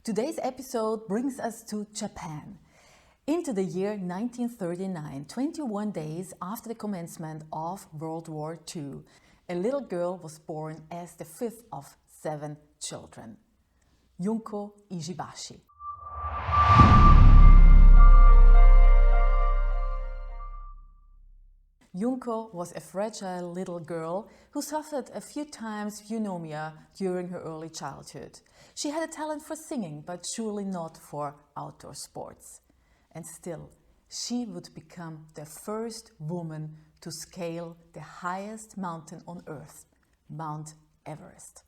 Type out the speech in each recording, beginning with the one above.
Today's episode brings us to Japan. Into the year 1939, 21 days after the commencement of World War II, a little girl was born as the fifth of 7 children, Junko Tabei. Junko was a fragile little girl who suffered a few times pneumonia during her early childhood. She had a talent for singing, but surely not for outdoor sports. And still, she would become the first woman to scale the highest mountain on Earth, Mount Everest.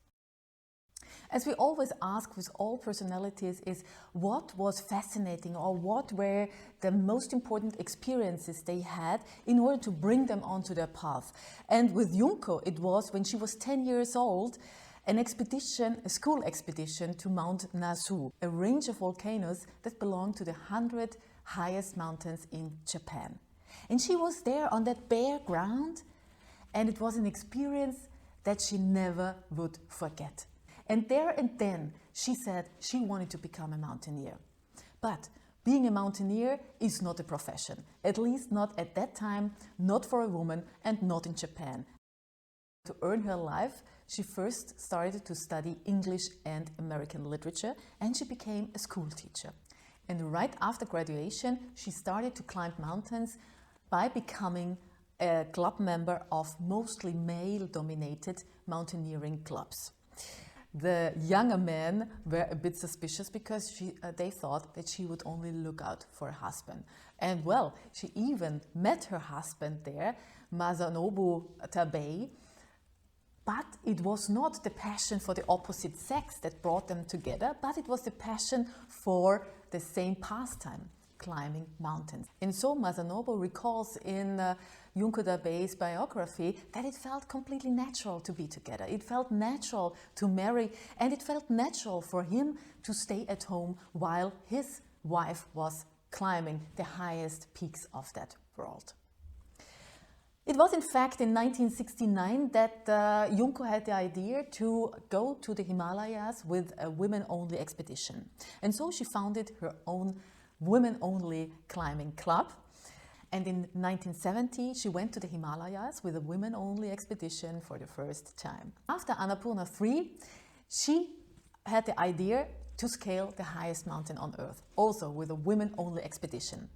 As we always ask with all personalities is what was fascinating or what were the most important experiences they had in order to bring them onto their path. And with Junko, it was when she was 10 years old, an expedition, a school expedition to Mount Nasu, a range of volcanoes that belong to the 100 highest mountains in Japan. And she was there on that bare ground, and it was an experience that she never would forget. And there and then she said she wanted to become a mountaineer. But being a mountaineer is not a profession, at least not at that time, not for a woman and not in Japan. To earn her life, she first started to study English and American literature, and she became a school teacher. And right after graduation, she started to climb mountains by becoming a club member of mostly male-dominated mountaineering clubs. The younger men were a bit suspicious because they thought that she would only look out for a husband. And well, she even met her husband there, Junko Tabei. But it was not the passion for the opposite sex that brought them together, but it was the passion for the same pastime, climbing mountains. And so Junko recalls in Junko Tabei's biography that it felt completely natural to be together. It felt natural to marry, and it felt natural for him to stay at home while his wife was climbing the highest peaks of that world. It was in fact in 1969 that Junko had the idea to go to the Himalayas with a women-only expedition. And so she founded her own women-only climbing club. And in 1970, she went to the Himalayas with a women-only expedition for the first time. After Annapurna 3, she had the idea to scale the highest mountain on Earth, also with a women-only expedition.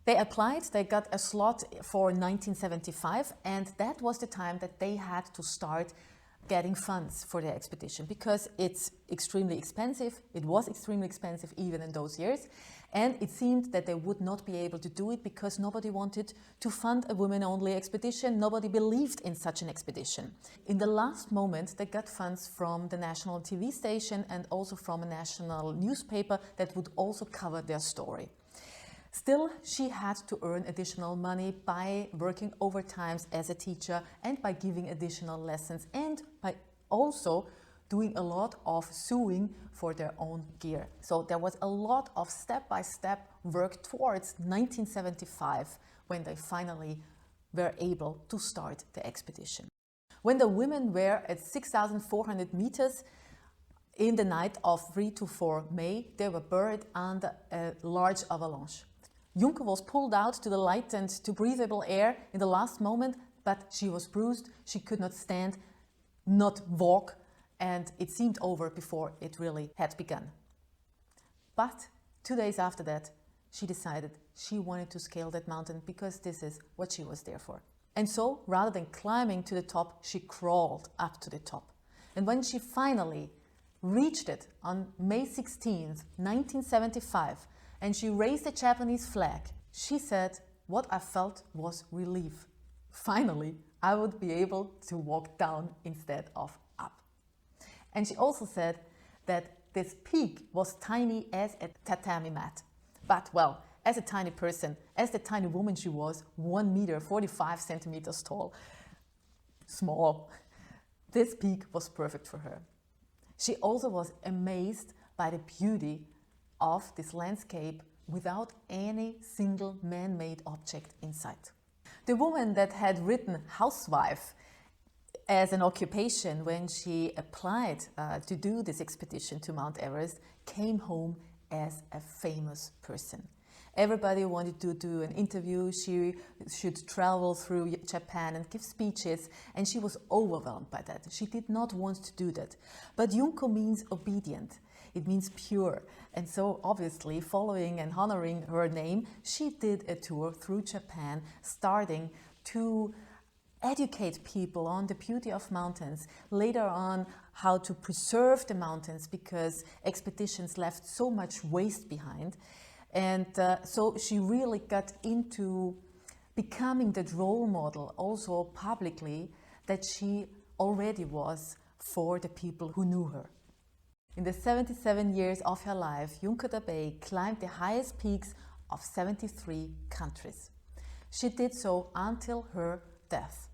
They applied, they got a slot for 1975, and that was the time that they had to start getting funds for their expedition because it's extremely expensive. It was extremely expensive even in those years, and it seemed that they would not be able to do it because nobody wanted to fund a women-only expedition. Nobody believed in such an expedition. In the last moment, they got funds from the national TV station and also from a national newspaper that would also cover their story. Still, she had to earn additional money by working overtimes as a teacher and by giving additional lessons and by also doing a lot of sewing for their own gear. So there was a lot of step-by-step work towards 1975 when they finally were able to start the expedition. When the women were at 6,400 meters, in the night of 3 to 4 May, they were buried under a large avalanche. Junko was pulled out to the light and to breathable air in the last moment, but she was bruised, she could not stand, not walk, and it seemed over before it really had begun. But 2 days after that, she decided she wanted to scale that mountain because this is what she was there for. And so, rather than climbing to the top, she crawled up to the top. And when she finally reached it on May 16th, 1975, and she raised the Japanese flag, she said, "What I felt was relief. Finally, I would be able to walk down instead of up." And she also said that this peak was tiny as a tatami mat. But well, as a tiny person, as the tiny woman she was, 1 meter, 45 centimeters tall, small, this peak was perfect for her. She also was amazed by the beauty of this landscape without any single man-made object in sight. The woman that had written Housewife as an occupation, when she applied to do this expedition to Mount Everest, came home as a famous person. Everybody wanted to do an interview. She should travel through Japan and give speeches, and she was overwhelmed by that. She did not want to do that. But Junko means obedient. It means pure. And so obviously, following and honoring her name, she did a tour through Japan, starting to educate people on the beauty of mountains, later on how to preserve the mountains, because expeditions left so much waste behind. And so she really got into becoming that role model also publicly that she already was for the people who knew her. In the 77 years of her life, Junko Tabei climbed the highest peaks of 73 countries. She did so until her death.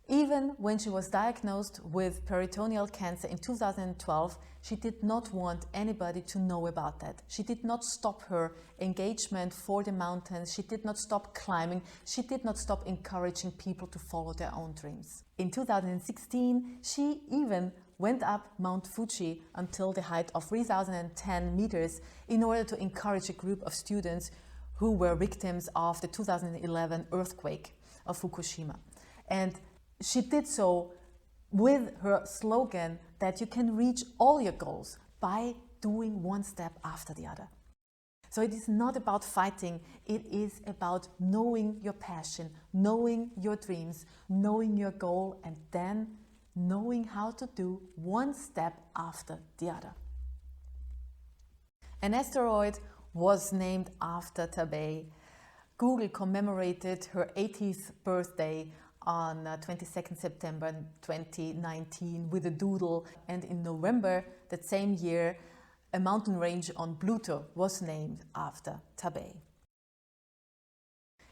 Even when she was diagnosed with peritoneal cancer in 2012, she did not want anybody to know about that. She did not stop her engagement for the mountains. She did not stop climbing. She did not stop encouraging people to follow their own dreams. In 2016, she even went up Mount Fuji until the height of 3,010 meters in order to encourage a group of students who were victims of the 2011 earthquake of Fukushima. And she did so with her slogan that you can reach all your goals by doing one step after the other. So it is not about fighting, it is about knowing your passion, knowing your dreams, knowing your goal, and then knowing how to do one step after the other. An asteroid was named after Tabei. Google commemorated her 80th birthday on 22nd September 2019 with a doodle, and in November that same year a mountain range on Pluto was named after Tabei.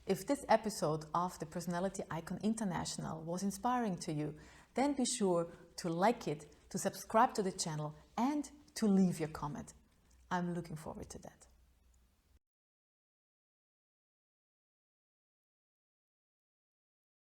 If this episode of the Personality Icon International was inspiring to you, then be sure to like it, to subscribe to the channel, and to leave your comment. I'm looking forward to that.